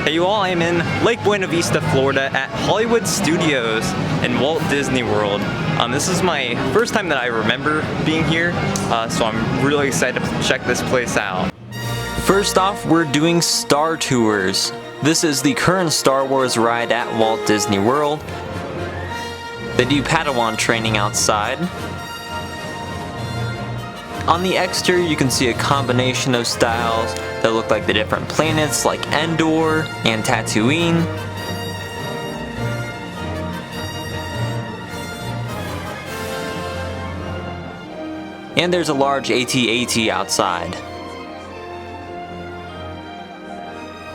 Hey you all, I'm in Lake Buena Vista, Florida at Hollywood Studios in Walt Disney World. This is my first time that I remember being here, so I'm really excited to check this place out. First off, we're doing Star Tours. This is the current Star Wars ride at Walt Disney World. They do Padawan training outside. On the exterior, you can see a combination of styles that look like the different planets like Endor and Tatooine. And there's a large AT-AT outside.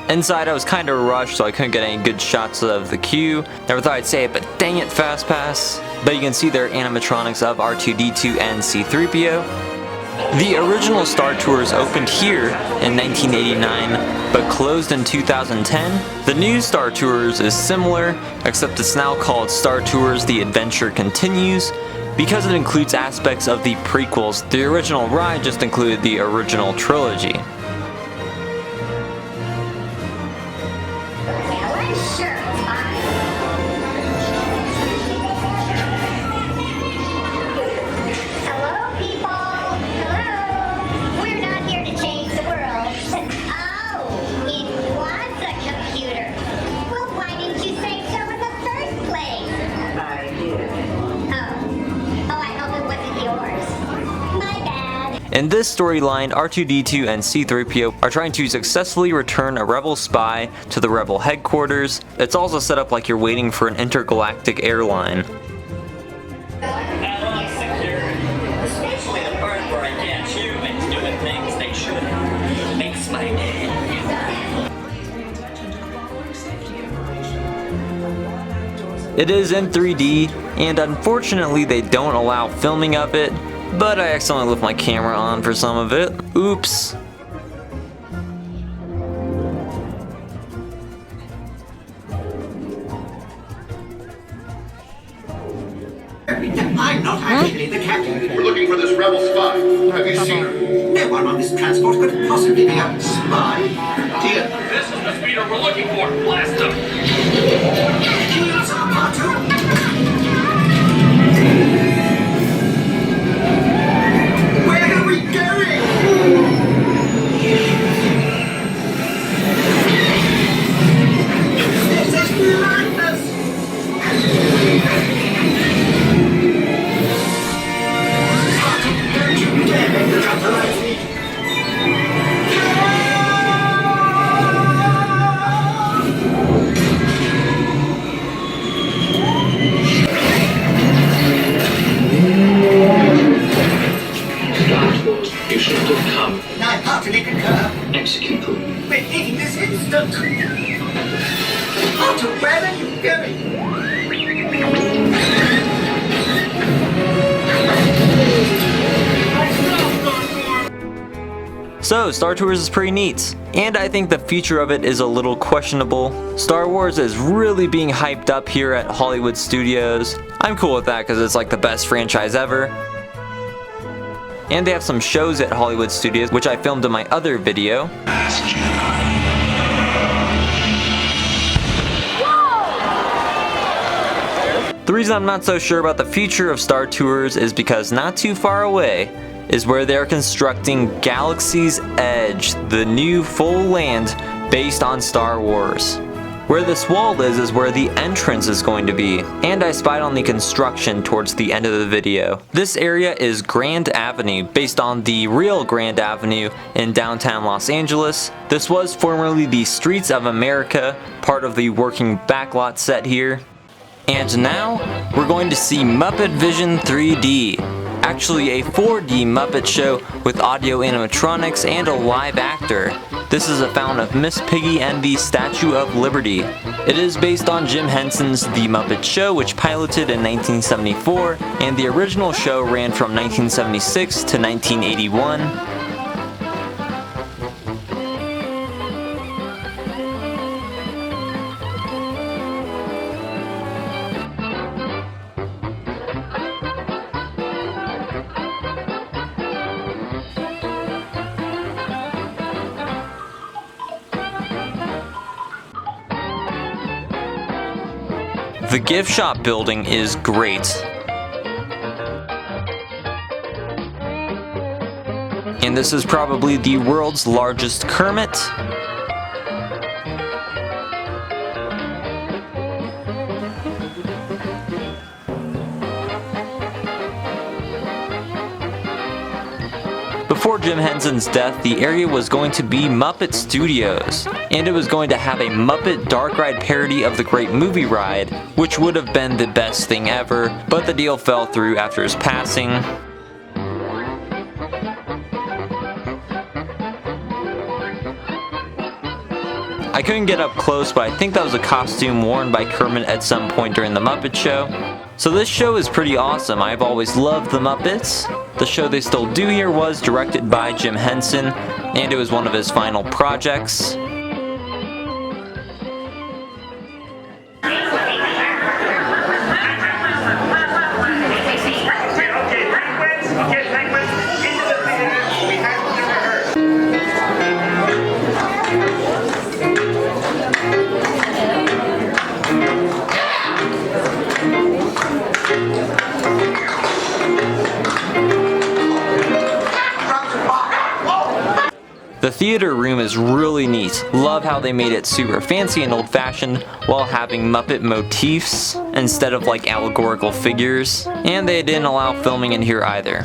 Inside I was kind of rushed, so I couldn't get any good shots of the queue. Never thought I'd say it, but dang it, FastPass. But you can see their animatronics of R2-D2 and C-3PO. The original Star Tours opened here in 1989, but closed in 2010. The new Star Tours is similar, except it's now called Star Tours The Adventure Continues, because it includes aspects of the prequels. The original ride just included the original trilogy. In this storyline, R2-D2 and C-3PO are trying to successfully return a rebel spy to the rebel headquarters. It's also set up like you're waiting for an intergalactic airline. Especially the part where I catch humans doing things they shouldn't. Makes my day. It is in 3D, and unfortunately they don't allow filming of it. But I accidentally left my camera on for some of it. Oops. I'm not actually the captain. We're looking for this rebel spy. Have you seen her? No one on this transport could possibly be a spy. Dear. This is the speeder we're looking for. Blast him! Here's our part 2. Where are we going? This is madness! Don't you dare to jeopardize me! You shouldn't have come. I heartily concur. Execute them. We're leaving this instant. Otto, where are you going? So, Star Tours is pretty neat, and I think the future of it is a little questionable. Star Wars is really being hyped up here at Hollywood Studios. I'm cool with that because it's like the best franchise ever. And they have some shows at Hollywood Studios, which I filmed in my other video. The reason I'm not so sure about the future of Star Tours is because not too far away is where they're constructing Galaxy's Edge, the new full land based on Star Wars. Where this wall is where the entrance is going to be, and I spied on the construction towards the end of the video. This area is Grand Avenue, based on the real Grand Avenue in downtown Los Angeles. This was formerly the Streets of America, part of the working backlot set here. And now, we're going to see Muppet Vision 3D. Actually a 4D Muppet show with audio animatronics and a live actor. This is a fountain of Miss Piggy and the Statue of Liberty. It is based on Jim Henson's The Muppet Show, which piloted in 1974, and the original show ran from 1976 to 1981. The gift shop building is great. And this is probably the world's largest Kermit. Before Jim Henson's death, the area was going to be Muppet Studios, and it was going to have a Muppet Dark Ride parody of the Great Movie Ride, which would have been the best thing ever, but the deal fell through after his passing. I couldn't get up close, but I think that was a costume worn by Kermit at some point during the Muppet Show. So this show is pretty awesome. I've always loved the Muppets. The show they still do here was directed by Jim Henson, and it was one of his final projects. The theater room is really neat. Love how they made it super fancy and old-fashioned while having Muppet motifs instead of like allegorical figures. And they didn't allow filming in here either.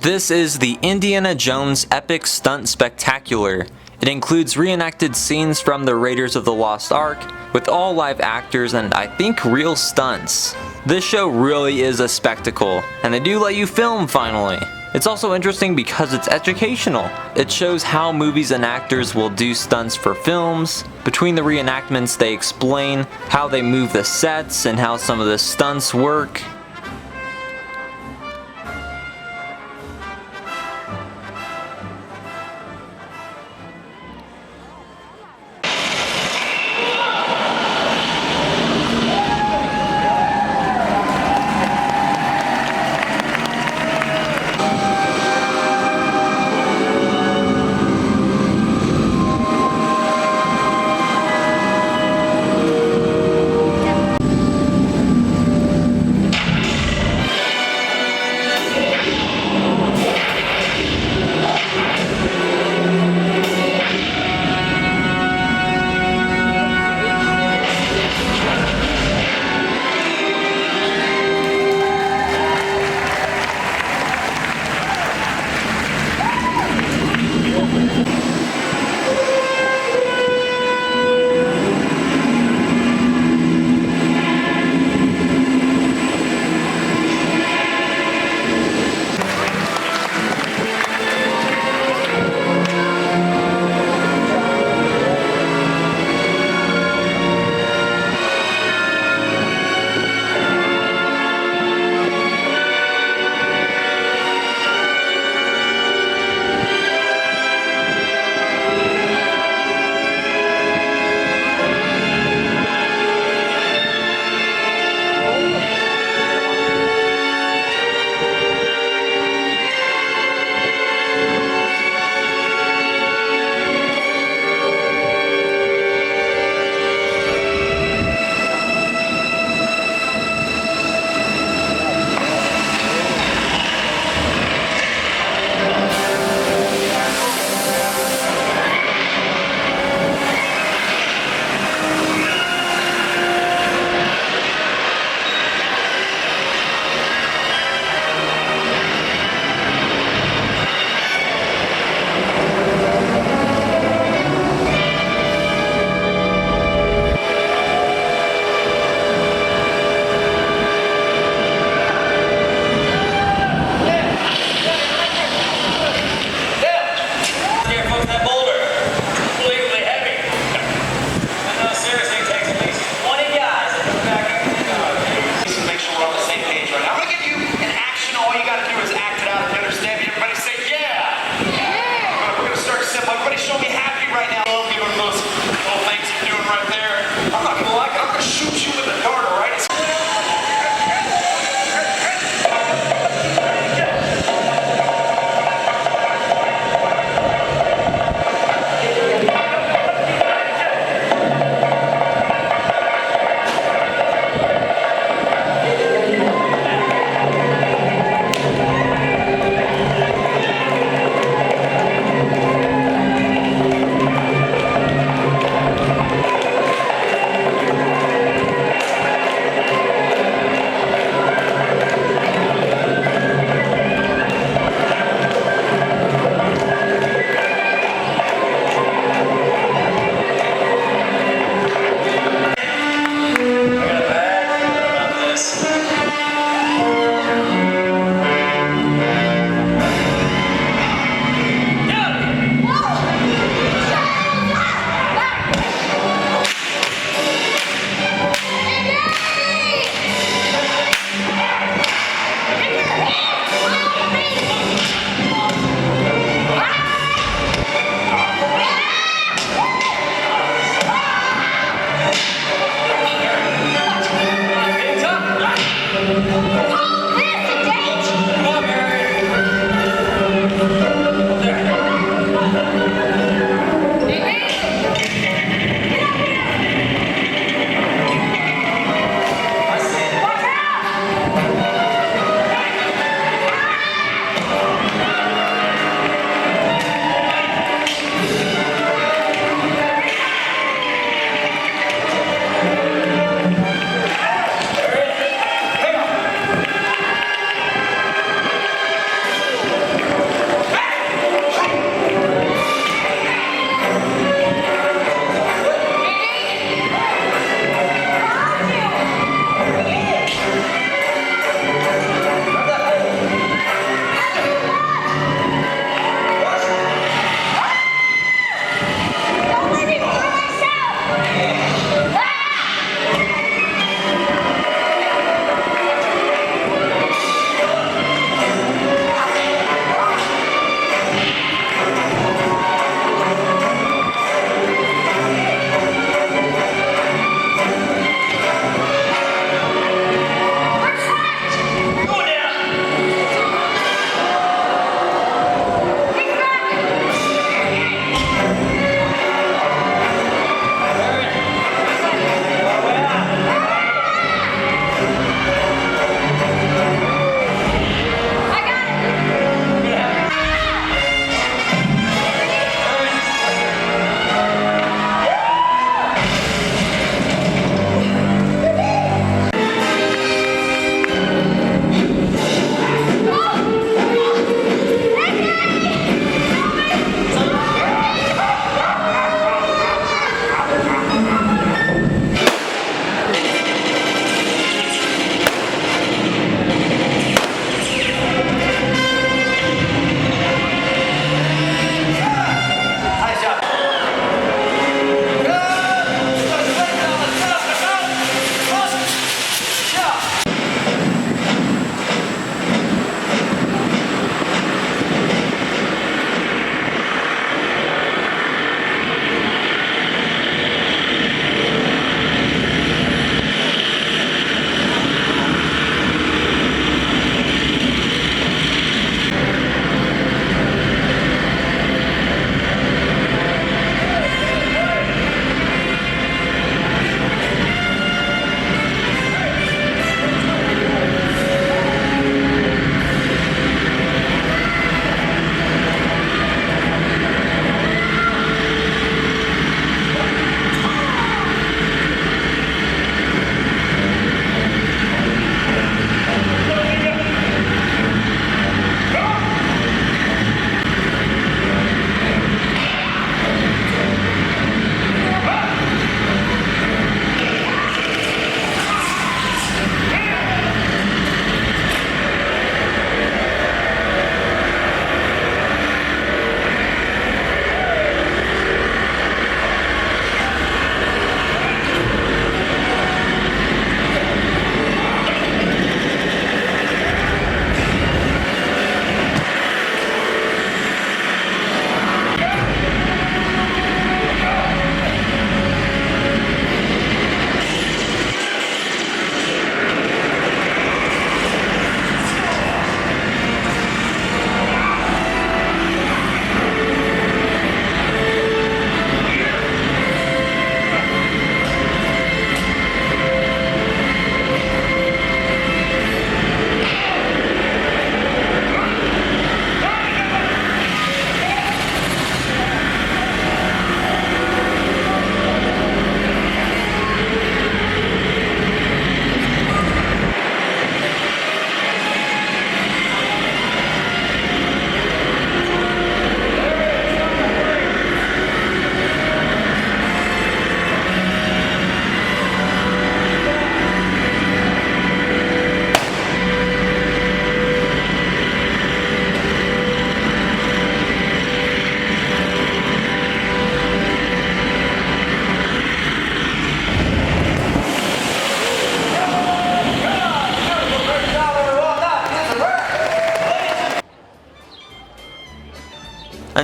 This is the Indiana Jones Epic Stunt Spectacular. It includes reenacted scenes from the Raiders of the Lost Ark, with all live actors and I think real stunts. This show really is a spectacle, and they do let you film finally. It's also interesting because it's educational. It shows how movies and actors will do stunts for films. Between the reenactments they explain how they move the sets and how some of the stunts work.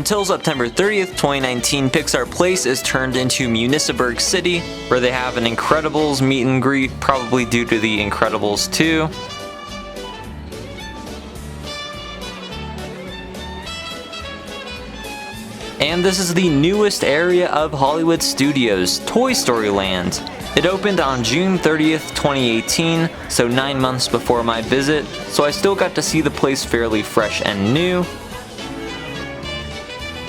Until September 30th, 2019, Pixar Place is turned into Municiburg City, where they have an Incredibles meet and greet, probably due to the Incredibles 2. And this is the newest area of Hollywood Studios, Toy Story Land. It opened on June 30th, 2018, so 9 months before my visit, so I still got to see the place fairly fresh and new.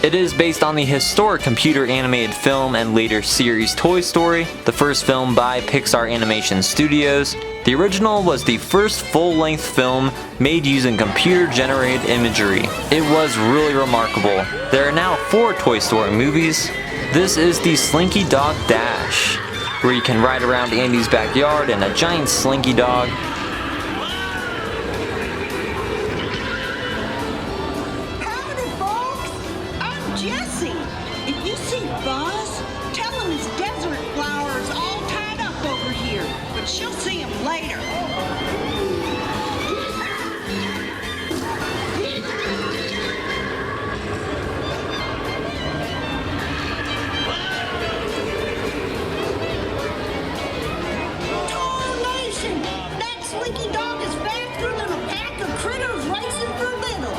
It is based on the historic computer animated film and later series Toy Story, the first film by Pixar Animation Studios. The original was the first full-length film made using computer-generated imagery. It was really remarkable. There are now 4 Toy Story movies. This is the Slinky Dog Dash, where you can ride around Andy's backyard in a giant slinky dog. Howdy, folks! I'm Jessie. If you see Buzz, tell him his desert flower's all tied up over here, but she'll see him later. Darnation! That slinky dog is faster than a pack of critters racing for little.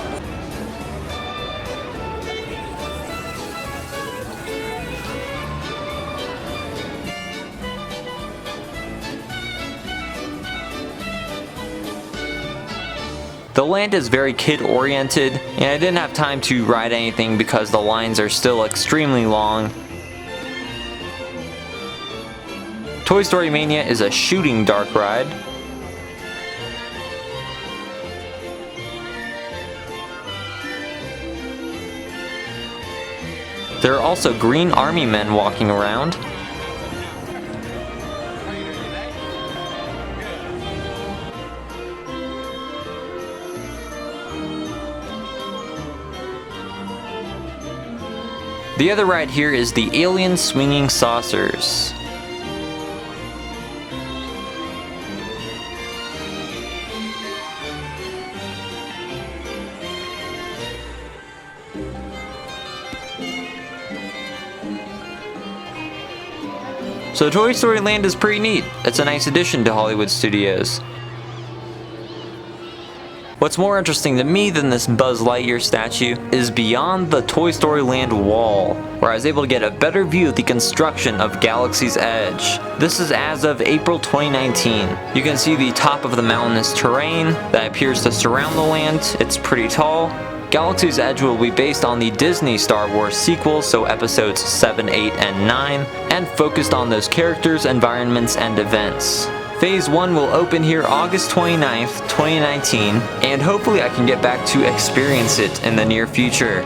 The land is very kid-oriented, and I didn't have time to ride anything because the lines are still extremely long. Toy Story Mania is a shooting dark ride. There are also green army men walking around. The other ride here is the Alien Swinging Saucers. So Toy Story Land is pretty neat. It's a nice addition to Hollywood Studios. What's more interesting to me than this Buzz Lightyear statue is beyond the Toy Story Land wall, where I was able to get a better view of the construction of Galaxy's Edge. This is as of April 2019. You can see the top of the mountainous terrain that appears to surround the land. It's pretty tall. Galaxy's Edge will be based on the Disney Star Wars sequels, so episodes 7, 8, and 9, and focused on those characters, environments, and events. Phase 1 will open here August 29th, 2019, and hopefully I can get back to experience it in the near future.